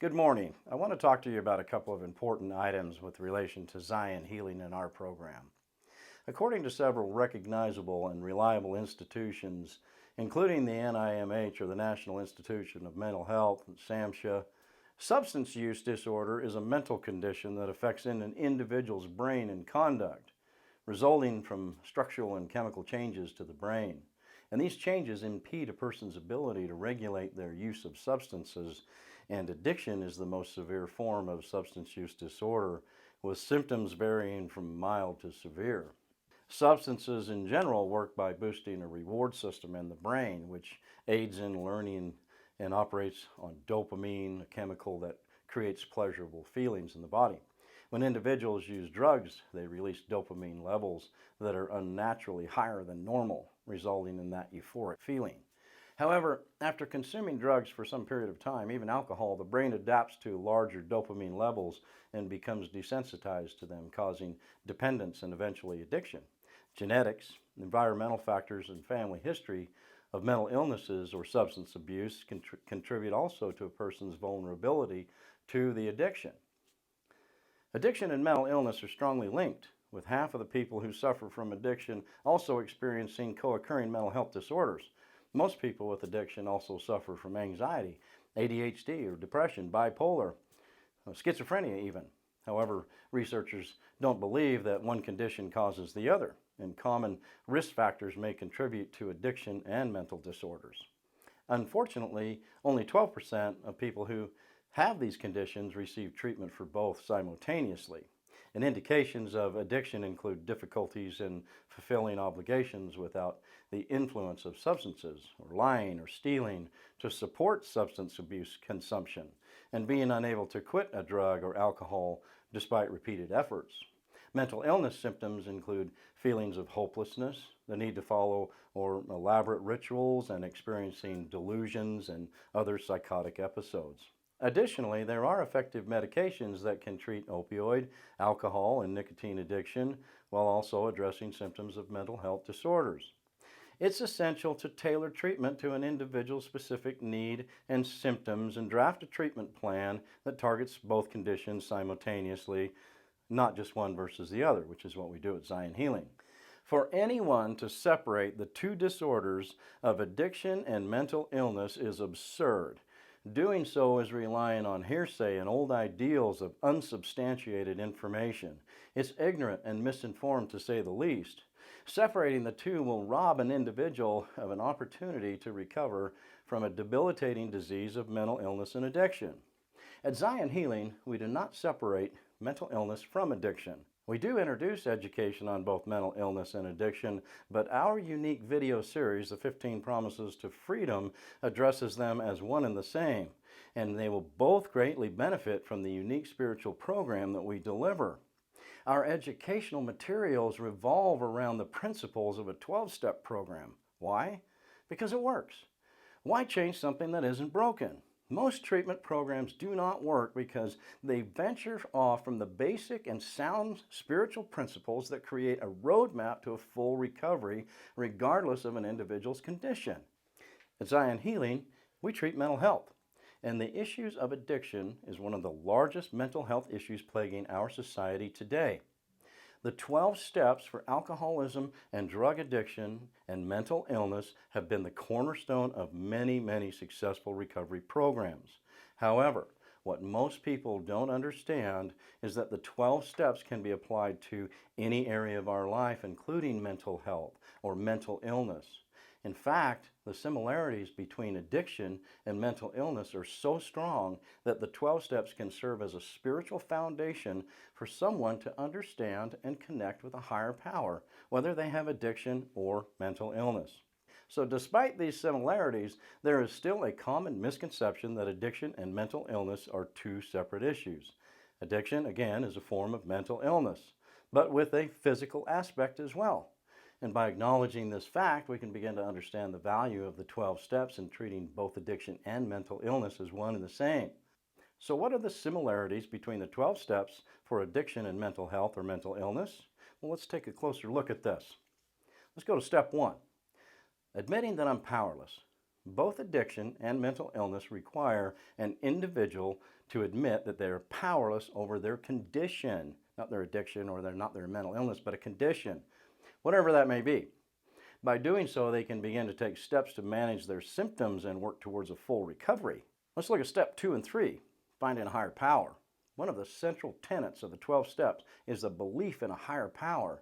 Good morning. I want to talk to you about a couple of important items with relation to Zion Healing in our program. According to several recognizable and reliable institutions, including the NIMH or the National Institution of Mental Health and SAMHSA, substance use disorder is a mental condition that affects an individual's brain and conduct, resulting from structural and chemical changes to the brain. And these changes impede a person's ability to regulate their use of substances, and addiction is the most severe form of substance use disorder, with symptoms varying from mild to severe. Substances in general work by boosting a reward system in the brain, which aids in learning and operates on dopamine, a chemical that creates pleasurable feelings in the body. When individuals use drugs, they release dopamine levels that are unnaturally higher than normal, resulting in that euphoric feeling. However, after consuming drugs for some period of time, even alcohol, the brain adapts to larger dopamine levels and becomes desensitized to them, causing dependence and eventually addiction. Genetics, environmental factors, and family history of mental illnesses or substance abuse contribute also to a person's vulnerability to the addiction. Addiction and mental illness are strongly linked, with half of the people who suffer from addiction also experiencing co-occurring mental health disorders. Most people with addiction also suffer from anxiety, ADHD or depression, bipolar, schizophrenia even. However, researchers don't believe that one condition causes the other, and common risk factors may contribute to addiction and mental disorders. Unfortunately, only 12% of people who have these conditions receive treatment for both simultaneously. And indications of addiction include difficulties in fulfilling obligations without the influence of substances, or lying or stealing to support substance abuse consumption, and being unable to quit a drug or alcohol despite repeated efforts. Mental illness symptoms include feelings of hopelessness, the need to follow or elaborate rituals, and experiencing delusions and other psychotic episodes. Additionally, there are effective medications that can treat opioid, alcohol, and nicotine addiction while also addressing symptoms of mental health disorders. It's essential to tailor treatment to an individual's specific need and symptoms and draft a treatment plan that targets both conditions simultaneously, not just one versus the other, which is what we do at Zion Healing. For anyone to separate the two disorders of addiction and mental illness is absurd. Doing so is relying on hearsay and old ideals of unsubstantiated information. It's ignorant and misinformed, to say the least. Separating the two will rob an individual of an opportunity to recover from a debilitating disease of mental illness and addiction. At Zion Healing, we do not separate mental illness from addiction. We do introduce education on both mental illness and addiction, but our unique video series, The 15 Promises to Freedom, addresses them as one and the same, and they will both greatly benefit from the unique spiritual program that we deliver. Our educational materials revolve around the principles of a 12-step program. Why? Because it works. Why change something that isn't broken? Most treatment programs do not work because they venture off from the basic and sound spiritual principles that create a roadmap to a full recovery regardless of an individual's condition. At Zion Healing, we treat mental health, and the issues of addiction is one of the largest mental health issues plaguing our society today. The 12 steps for alcoholism and drug addiction and mental illness have been the cornerstone of many successful recovery programs. However, what most people don't understand is that the 12 steps can be applied to any area of our life, including mental health or mental illness. In fact, the similarities between addiction and mental illness are so strong that the 12 steps can serve as a spiritual foundation for someone to understand and connect with a higher power, whether they have addiction or mental illness. So despite these similarities, there is still a common misconception that addiction and mental illness are two separate issues. Addiction, again, is a form of mental illness, but with a physical aspect as well. And by acknowledging this fact, we can begin to understand the value of the 12 steps in treating both addiction and mental illness as one and the same. So what are the similarities between the 12 steps for addiction and mental health or mental illness? Well, let's take a closer look at this. Let's go to step 1. Admitting that I'm powerless. Both addiction and mental illness require an individual to admit that they're powerless over their condition, not their addiction or not their mental illness, but a condition, whatever that may be. By doing so, they can begin to take steps to manage their symptoms and work towards a full recovery. Let's look at step 2 and 3, finding a higher power. One of the central tenets of the 12 steps is the belief in a higher power.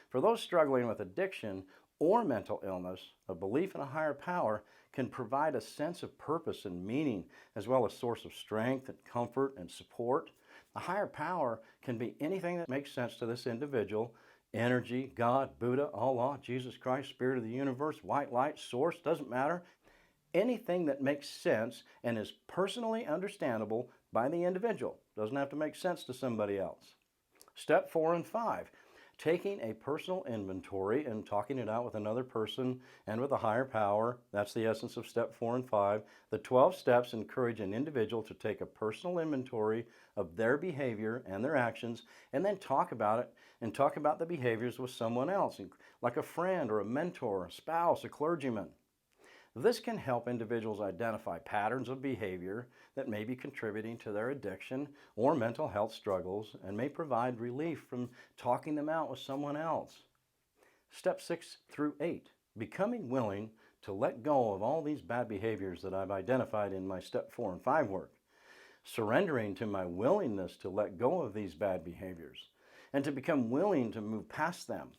For those struggling with addiction or mental illness, a belief in a higher power can provide a sense of purpose and meaning, as well as a source of strength and comfort and support. A higher power can be anything that makes sense to this individual: energy, God, Buddha, Allah, Jesus Christ, Spirit of the universe, white light, source, doesn't matter. Anything that makes sense and is personally understandable by the individual. Doesn't have to make sense to somebody else. Step 4 and 5, taking a personal inventory and talking it out with another person and with a higher power. That's the essence of step 4 and 5. The 12 steps encourage an individual to take a personal inventory of their behavior and their actions, and then talk about it and talk about the behaviors with someone else, like a friend or a mentor, a spouse, a clergyman. This can help individuals identify patterns of behavior that may be contributing to their addiction or mental health struggles, and may provide relief from talking them out with someone else. Step 6 through 8, becoming willing to let go of all these bad behaviors that I've identified in my step 4 and 5 work. Surrendering to my willingness to let go of these bad behaviors and to become willing to move past them.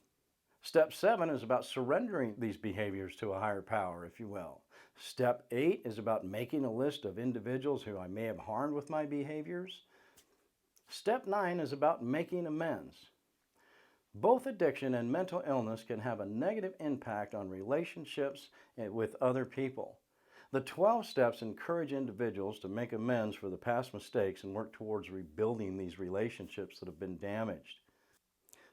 Step 7 is about surrendering these behaviors to a higher power, if you will. Step 8 is about making a list of individuals who I may have harmed with my behaviors. Step 9 is about making amends. Both addiction and mental illness can have a negative impact on relationships with other people. The 12 steps encourage individuals to make amends for the past mistakes and work towards rebuilding these relationships that have been damaged.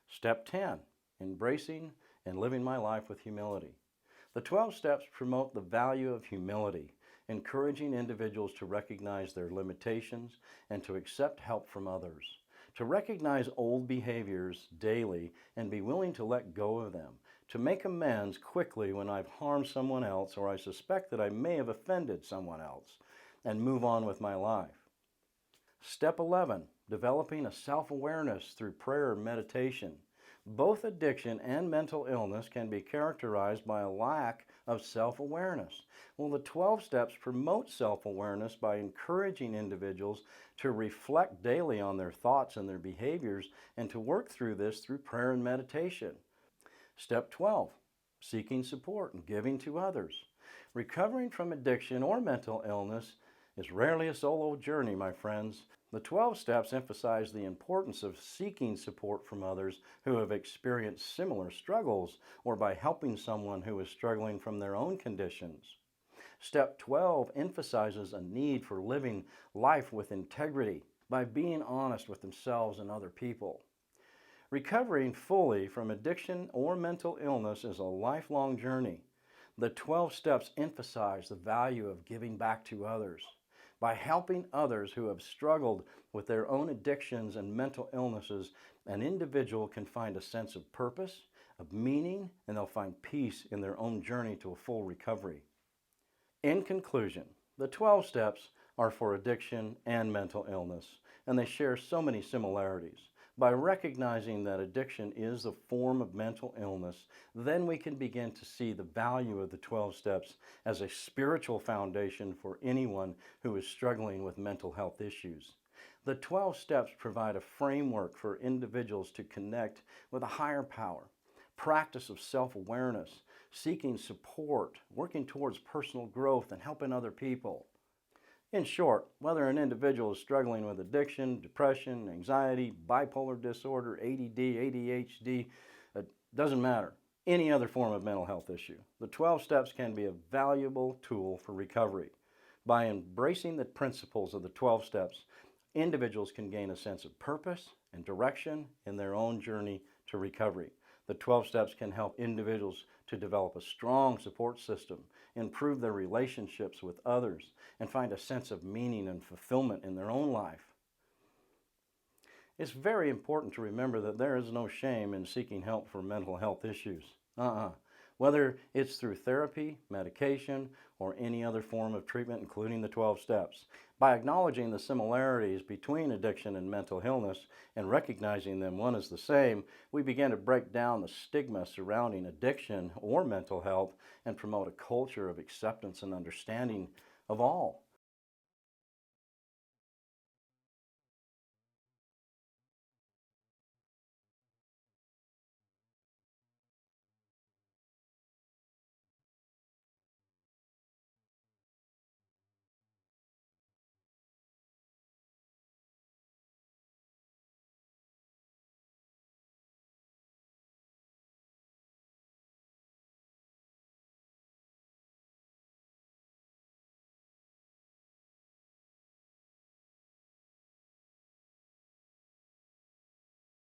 Step 10, embracing and living my life with humility. The 12 steps promote the value of humility, encouraging individuals to recognize their limitations and to accept help from others, to recognize old behaviors daily and be willing to let go of them, to make amends quickly when I've harmed someone else or I suspect that I may have offended someone else, and move on with my life. Step 11, developing a self-awareness through prayer and meditation. Both addiction and mental illness can be characterized by a lack of self-awareness. Well, the 12 steps promote self-awareness by encouraging individuals to reflect daily on their thoughts and their behaviors, and to work through this through prayer and meditation. Step 12, seeking support and giving to others. Recovering from addiction or mental illness is rarely a solo journey, my friends. The 12 steps emphasize the importance of seeking support from others who have experienced similar struggles, or by helping someone who is struggling from their own conditions. Step 12 emphasizes a need for living life with integrity by being honest with themselves and other people. Recovering fully from addiction or mental illness is a lifelong journey. The 12 steps emphasize the value of giving back to others. By helping others who have struggled with their own addictions and mental illnesses, an individual can find a sense of purpose, of meaning, and they'll find peace in their own journey to a full recovery. In conclusion, the 12 steps are for addiction and mental illness, and they share so many similarities. By recognizing that addiction is a form of mental illness, then we can begin to see the value of the 12 steps as a spiritual foundation for anyone who is struggling with mental health issues. The 12 steps provide a framework for individuals to connect with a higher power, practice of self-awareness, seeking support, working towards personal growth, and helping other people. In short, whether an individual is struggling with addiction, depression, anxiety, bipolar disorder, ADD, ADHD, it doesn't matter. Any other form of mental health issue, the 12 steps can be a valuable tool for recovery. By embracing the principles of the 12 steps, individuals can gain a sense of purpose and direction in their own journey to recovery. The 12 steps can help individuals to develop a strong support system, improve their relationships with others, and find a sense of meaning and fulfillment in their own life. It's very important to remember that there is no shame in seeking help for mental health issues. whether it's through therapy, medication, or any other form of treatment, including the 12 steps. By acknowledging the similarities between addiction and mental illness and recognizing them one is the same, we begin to break down the stigma surrounding addiction or mental health and promote a culture of acceptance and understanding of all